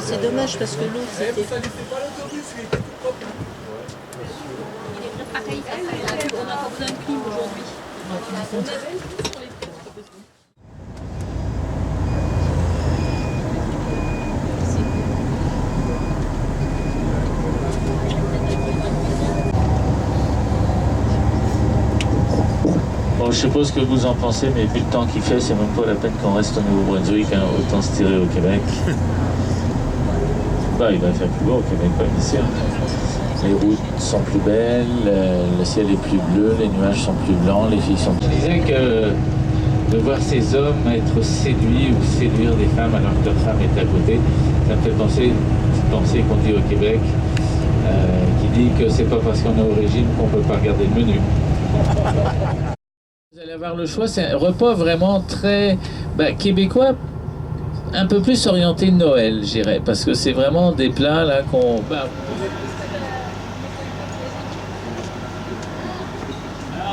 C'est dommage parce que l'autre c'était. Il est pareil, on a pas besoin de clim aujourd'hui. Bon, je sais pas ce que vous en pensez, mais vu le temps qu'il fait, c'est même pas la peine qu'on reste au Nouveau-Brunswick, hein, autant se tirer au Québec. Bah, il va faire plus beau au Québec, pas ici. Les routes sont plus belles, le ciel est plus bleu, les nuages sont plus blancs, les filles sont... Je disais que de voir ces hommes être séduits ou séduire des femmes alors que leur femme est à côté, ça me fait penser une petite pensée qu'on dit au Québec, qui dit que c'est pas parce qu'on est au régime qu'on peut pas regarder le menu. Vous allez avoir le choix, c'est un repas vraiment très québécois, un peu plus orienté Noël, je dirais, parce que c'est vraiment des plats là qu'on... Alors,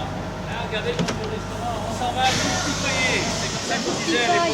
là, regardez dans le restaurant, on s'en va à tutoyer, c'est comme ça qu'on disait à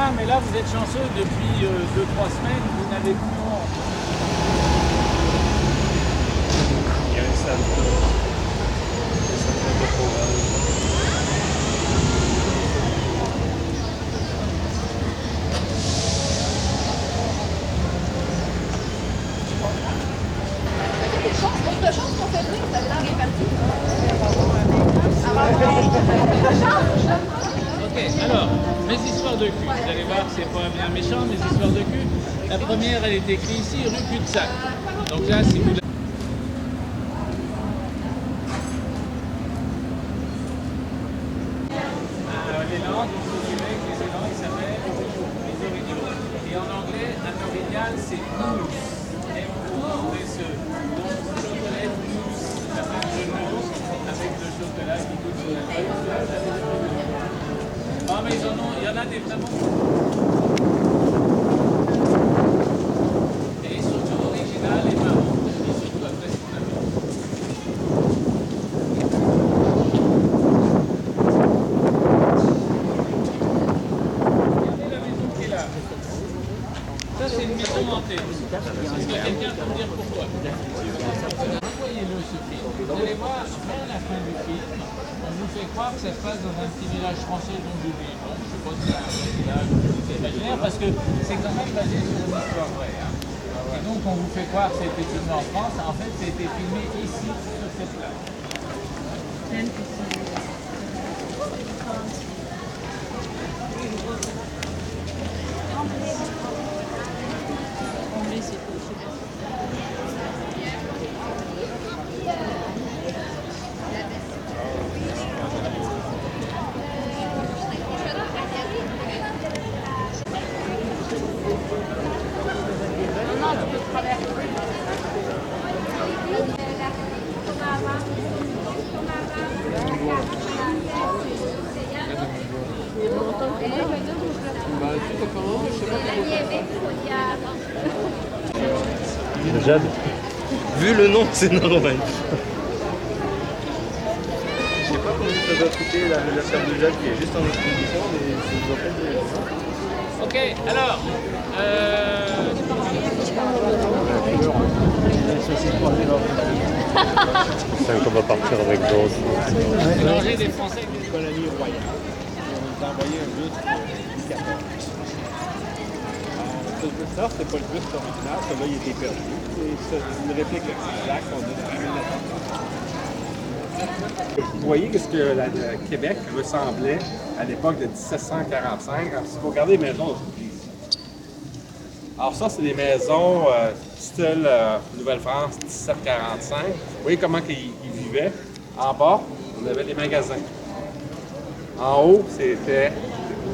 bien, mais là vous êtes chanceux, depuis 2-3 semaines, vous n'avez plus de monde. Il y a une salle de forage. Ok, alors, mes histoires de cul. Vous allez voir que c'est pas bien méchant, mes histoires de cul. La première, elle est écrite ici, rue Cul-de-Sac. Donc là, si vous... les langues, il s'appelle les originaux. Et en anglais, un original, c'est mousse. M-O-U-S-E. Donc, chocolat mousse, ça fait un jeu de mots avec le chocolat qui coule sur la tête. Ah, mais il y en a des vraiment. Et surtout original et marrant. Et surtout après ce qu'on a vu. Regardez la maison qui est là. Ça, c'est une maison hantée. Est-ce qu'il y a quelqu'un pour me dire pourquoi? Voyez-le ce film. Vous allez voir, à la fin du film, on vous fait croire que ça se passe dans un petit village français dont j'oublie. Bon, je ne sais pas si c'est un village imaginaire, parce que c'est quand même basé sur une histoire vraie. Hein. Et donc on vous fait croire que ça a été filmé en France, en fait ça a été filmé ici, sur cette plage. Jade. Vu le nom, c'est normal. Je sais pas combien ça doit coûter la salle de Jade qui est juste en exposition, mais c'est en fait. Ok, alors. C'est qu'on va partir avec d'autres. Mélanger des Français avec des colonie royale. On nous a envoyé un buste du 14. Alors, ce buste-là, c'est pas le buste original, celui-là, il était perdu. C'est une réplique exacte qu'on a depuis 1930. Vous voyez ce que le Québec ressemblait à l'époque de 1745. Si vous regardez les maisons aujourd'hui. Alors ça, c'est des maisons style Nouvelle-France 1745. Vous voyez comment ils vivaient. En bas, on avait les magasins. En haut, c'était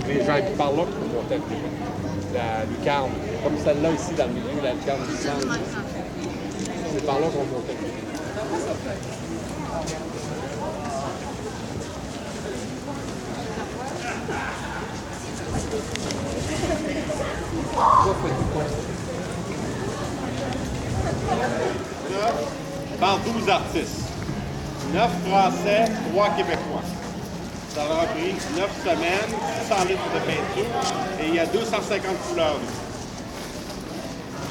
les gens qui parlent là qui montaient la lucarne. Comme celle-là ici, dans le milieu, la lucarne du sang. C'est par là qu'on montait. Par 12 artistes. 9 Français, 3 Québécois. Ça leur a pris 9 semaines, 600 litres de peinture et il y a 250 couleurs.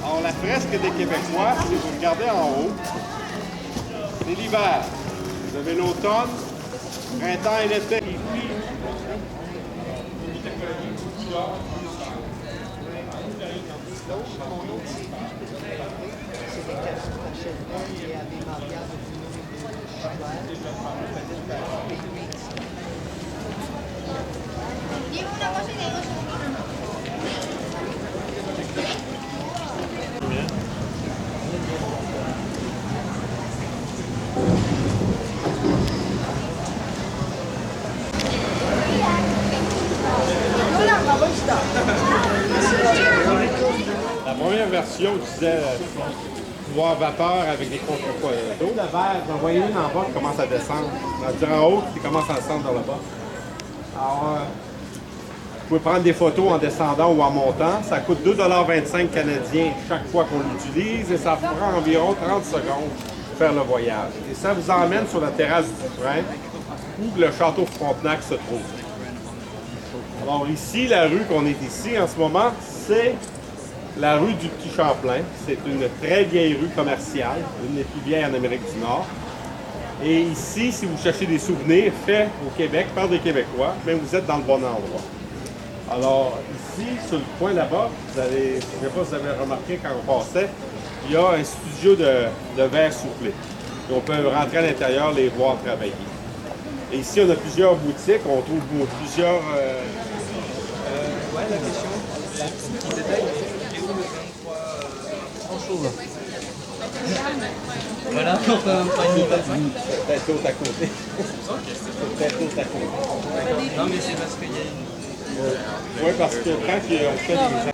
Alors la fresque des Québécois, si vous regardez en haut, c'est l'hiver. Vous avez l'automne, printemps et l'été. La première version disait pouvoir vapeur avec des contre-poids d'eau. Le verre, vous en voyez une en bas qui commence à descendre. En haut, qui commence à descendre vers le bas. Alors, vous pouvez prendre des photos en descendant ou en montant. Ça coûte 2,25 canadiens chaque fois qu'on l'utilise et ça prend environ 30 secondes pour faire le voyage. Et ça vous emmène sur la terrasse du train où le château Frontenac se trouve. Alors ici, la rue qu'on est ici en ce moment, c'est la rue du Petit Champlain. C'est une très vieille rue commerciale, une des plus vieilles en Amérique du Nord. Et ici, si vous cherchez des souvenirs faits au Québec par des Québécois, bien, vous êtes dans le bon endroit. Alors ici, sur le coin là-bas, je ne sais pas si vous avez remarqué quand on passait, il y a un studio de verre soufflé. Et on peut rentrer à l'intérieur, les voir travailler. Et ici, on a plusieurs boutiques, on trouve plusieurs... Ouais, la question, petit détail, et où le 23 Franchouve? Voilà, enfin, pas une peut-être l'autre à côté. Peut-être l'autre à côté. Non, mais c'est parce qu'il y a une... Oui, parce que quand on fait des...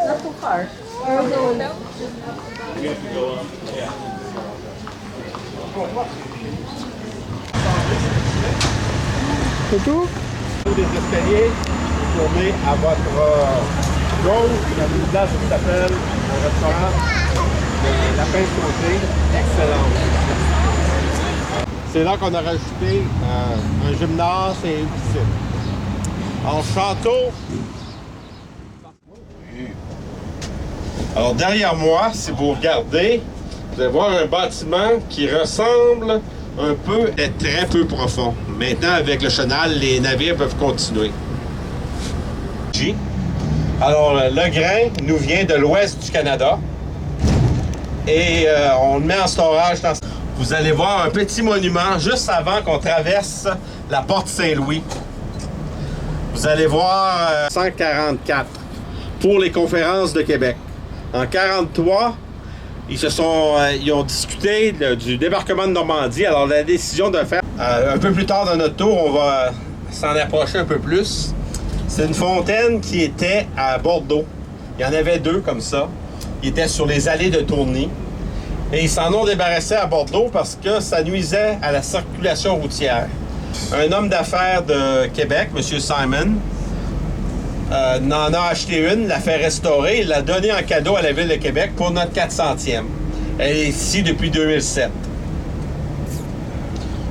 Not too far. C'est tout? Des escaliers, tournez à votre gauche, il y a une place qui s'appelle un restaurant La Pain Sauté, excellent. C'est là qu'on a rajouté un gymnase et une piscine. En château. Alors derrière moi, si vous regardez, vous allez voir un bâtiment qui ressemble un peu, est très peu profond. Maintenant, avec le chenal, les navires peuvent continuer. Alors, le grain nous vient de l'ouest du Canada et on le met en storage dans... Vous allez voir un petit monument juste avant qu'on traverse la porte Saint-Louis. Vous allez voir 144 pour les conférences de Québec. En 43, ils ont discuté du débarquement de Normandie. Alors, la décision de faire, un peu plus tard dans notre tour, on va s'en approcher un peu plus. C'est une fontaine qui était à Bordeaux. Il y en avait deux comme ça. Ils étaient sur les allées de Tourny. Et ils s'en ont débarrassé à Bordeaux parce que ça nuisait à la circulation routière. Un homme d'affaires de Québec, M. Simon, en a acheté une, l'a fait restaurer et l'a donnée en cadeau à la Ville de Québec pour notre 400e. Elle est ici depuis 2007.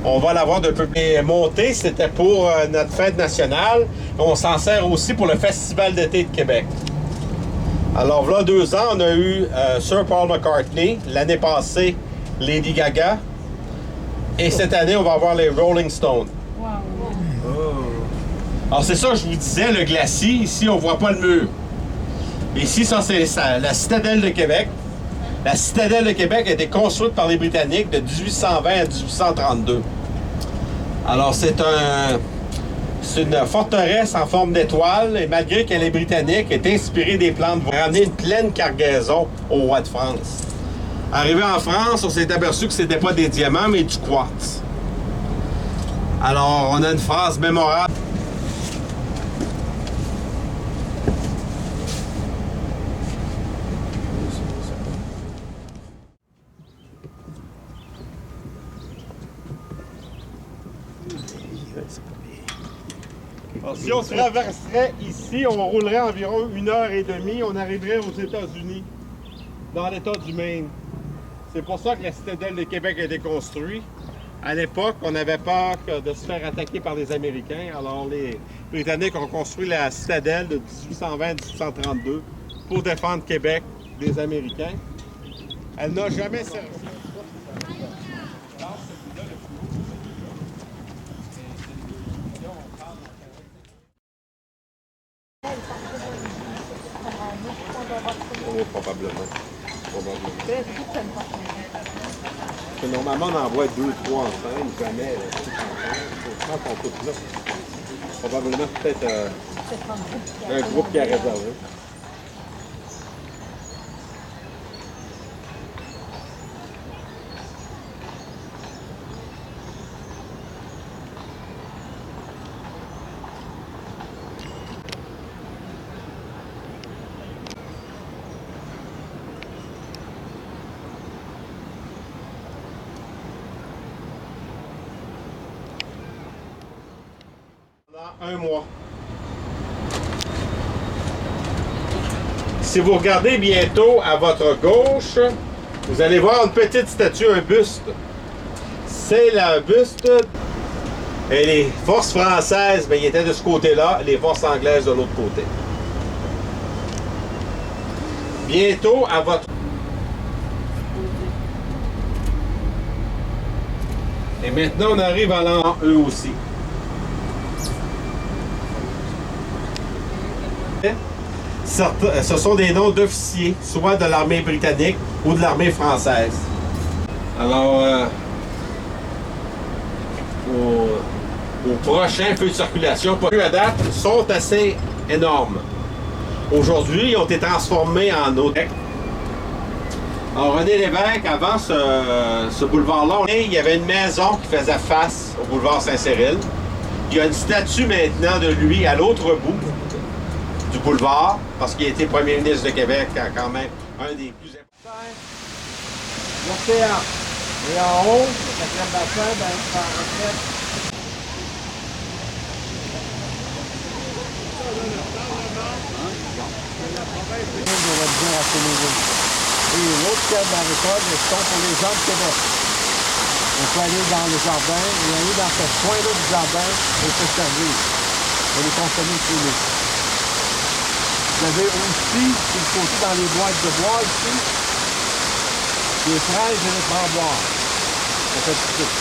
On va l'avoir de peu plus montée, c'était pour notre fête nationale. On s'en sert aussi pour le Festival d'été de Québec. Alors, voilà 2 ans, on a eu Sir Paul McCartney. L'année passée, Lady Gaga. Et cette année, on va avoir les Rolling Stones. Wow. Alors, c'est ça que je vous disais, le glacis. Ici, on ne voit pas le mur. Ici, ça, c'est la citadelle de Québec. La citadelle de Québec a été construite par les Britanniques de 1820 à 1832. Alors, c'est une forteresse en forme d'étoile et malgré qu'elle est britannique, est inspirée des plantes pour ramener une pleine cargaison au roi de France. Arrivé en France, on s'est aperçu que c'était pas des diamants, mais du quartz. Alors, on a une phrase mémorable. Alors, si on se traverserait ici, on roulerait environ 1h30, on arriverait aux États-Unis, dans l'État du Maine. C'est pour ça que la citadelle de Québec a été construite. À l'époque, on avait peur de se faire attaquer par les Américains. Alors, les Britanniques ont construit la citadelle de 1820 à 1832 pour défendre Québec des Américains. Elle n'a jamais servi. Probablement. Parce que normalement, on envoie 2-3 ensemble, jamais tout ensemble. Je pense qu'on coupe là. Probablement peut-être un groupe qui a réservé. pendant 1 mois. Si vous regardez bientôt à votre gauche, vous allez voir une petite statue, un buste. C'est le buste. Et les forces françaises, bien, ils étaient de ce côté-là, les forces anglaises de l'autre côté. Bientôt à votre... Et maintenant, on arrive à l'an eux aussi. Ce sont des noms d'officiers, soit de l'armée britannique ou de l'armée française. Alors, au prochain feu de circulation, à date, sont assez énormes. Aujourd'hui, ils ont été transformés en hôtels. Alors, René Lévesque, avant ce boulevard-là, il y avait une maison qui faisait face au boulevard Saint-Cyril. Il y a une statue maintenant de lui à l'autre bout du boulevard, parce qu'il a été premier ministre de Québec, quand même un des plus importants. L'océan. Et en haut, le quatrième bassin, ben, ça reflète. Et l'autre terre maritime, sont pour les gens de Québec. On peut aller dans le jardin et aller dans ce coin-là du jardin et se servir. Et les consommer chez nous. Vous avez aussi, sur le côté dans les boîtes de bois ici, des fraises et des framboises. Ça fait du sucre.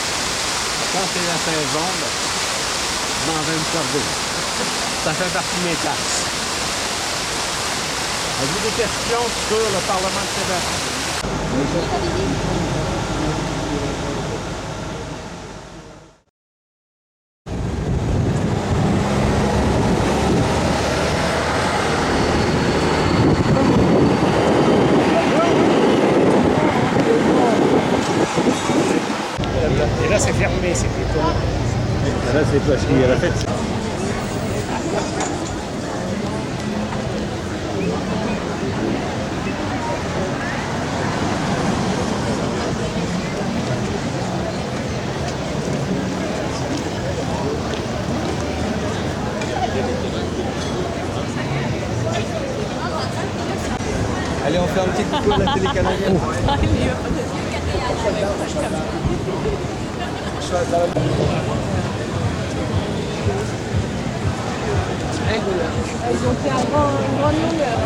Quand c'est la saison, ben, je m'en vais me servir. Ça fait partie de mes taxes. Avez-vous des questions sur le Parlement de Québec? Et là, c'est fermé, c'est plutôt. Là, c'est parce qu'il y a la fête. Allez, on fait un petit coucou à la télé canadienne. Ils ont fait un grand longueur.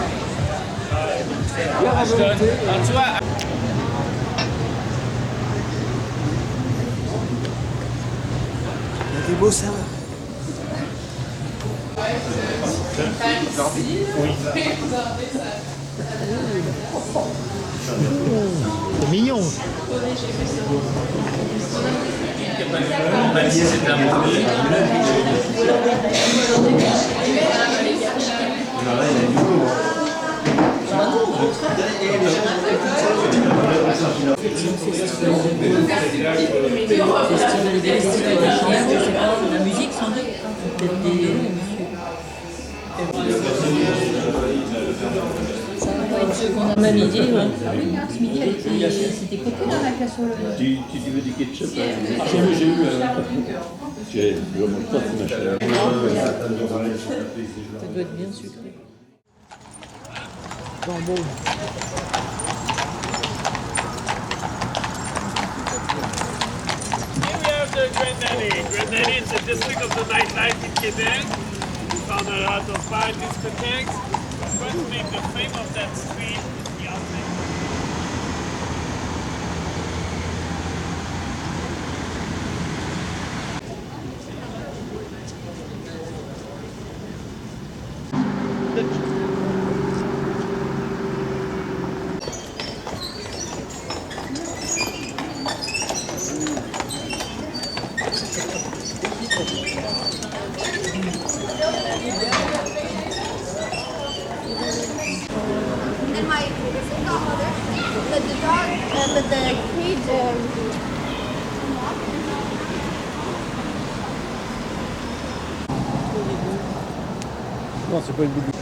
C'est beau ça. C'est mignon. La musique sans doute. Peut-être des... Ça va être ce qu'on a à midi, ouais. Ce midi, c'était coupé dans la casserole. Tu veux du ketchup? J'ai eu. J'ai vraiment pas de machin. Ça doit être bien sucré. Jambon. Here we have the Grand Alley. Grand Alley is a district of the nightlife in Quebec. We found a lot of fine discotheques. We're going to make the fame of that street is the outside. And my favorite godmother, the dog, but the cage. Non, c'est pas une boule.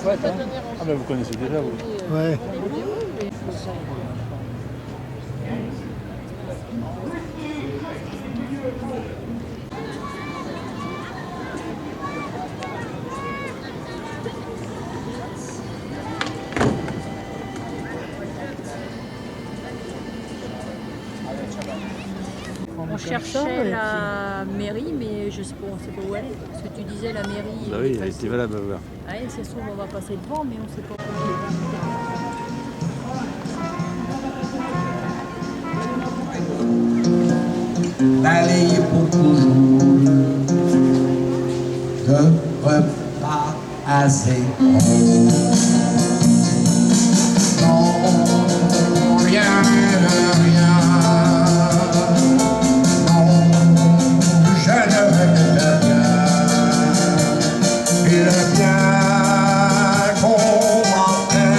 chouette, hein. Ah ben vous connaissez déjà, vous. Ouais. On cherchait la mairie, mais je sais pas, on sait pas où elle est. Parce que tu disais la mairie. Bah oui, elle était valable. Ah oui, c'est sûr, on va passer devant, mais on sait pas. Balayer pour toujours, je repars assez. Non, rien de rien. Non, je ne regrette rien. Et le bien qu'on m'entraîne.